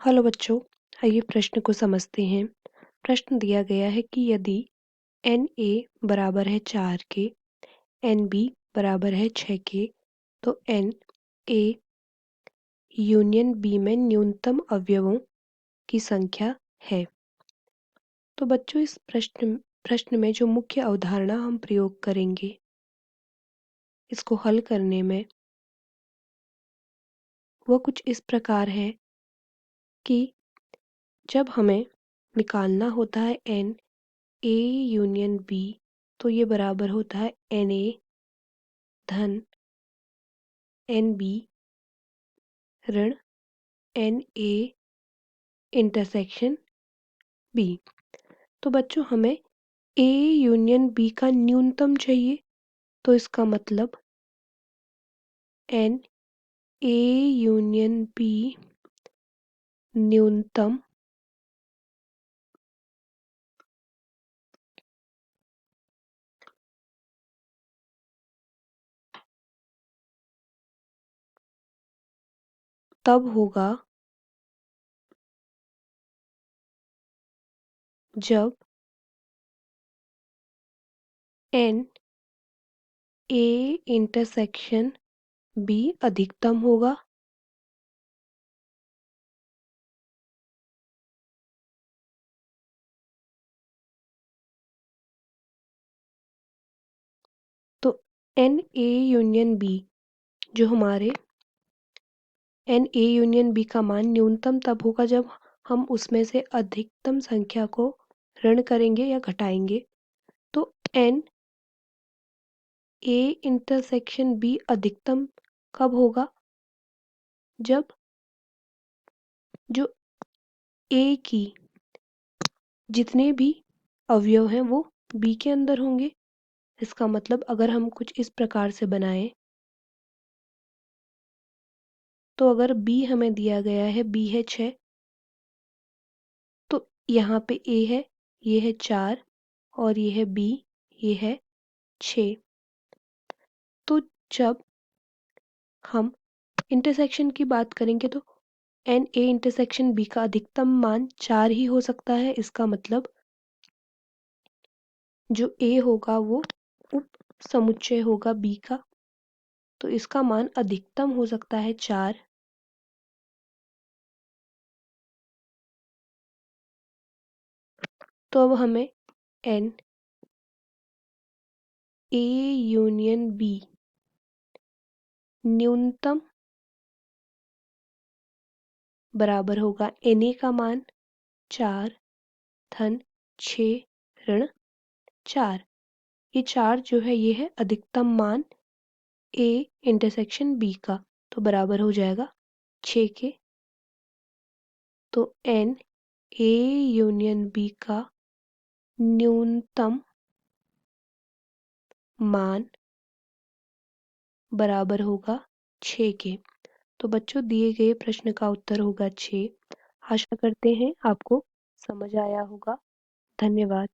Hello बच्चों, आइए प्रश्न को समझते हैं। प्रश्न दिया गया है कि यदि एन ए बराबर है 4 के, एन बी बराबर है 6 के, तो एन ए यूनियन बी में न्यूनतम अवयवों की संख्या है। तो बच्चों इस प्रश्न में जो मुख्य अवधारणा हम प्रयोग करेंगे इसको हल करने में वह कुछ इस प्रकार है कि जब हमें निकालना होता है एन ए यूनियन बी, तो ये बराबर होता है एन ए धन एन बी ऋण एन ए इंटरसेक्शन बी। तो बच्चों हमें ए यूनियन बी का न्यूनतम चाहिए, तो इसका मतलब एन ए यूनियन बी न्यूनतम तब होगा जब एन ए इंटरसेक्शन बी अधिकतम होगा। तो एन ए यूनियन बी जो हमारे एन ए यूनियन बी का मान न्यूनतम तब होगा जब हम उसमें से अधिकतम संख्या को ऋण करेंगे या घटाएंगे। तो एन ए इंटरसेक्शन बी अधिकतम कब होगा? जब जो ए की जितने भी अवयव हैं वो बी के अंदर होंगे। इसका मतलब अगर हम कुछ इस प्रकार से बनाएं, तो अगर बी हमें दिया गया है, बी है 6, तो यहाँ पे ए है, ये है 4 और ये है बी, ये है 6। तो जब हम इंटरसेक्शन की बात करेंगे तो एन ए इंटरसेक्शन बी का अधिकतम मान 4 ही हो सकता है। इसका मतलब जो ए होगा वो उप समुच्चय होगा बी का, तो इसका मान अधिकतम हो सकता है 4। तो अब हमें एन ए यूनियन बी न्यूनतम बराबर होगा एन ए का मान 4 धन 6 ऋण 4। ये 4 जो है ये है अधिकतम मान ए इंटरसेक्शन बी का, तो बराबर हो जाएगा 6 के। तो एन ए यूनियन बी का न्यूनतम मान बराबर होगा 6 के। तो बच्चों दिए गए प्रश्न का उत्तर होगा 6। आशा करते हैं आपको समझ आया होगा। धन्यवाद।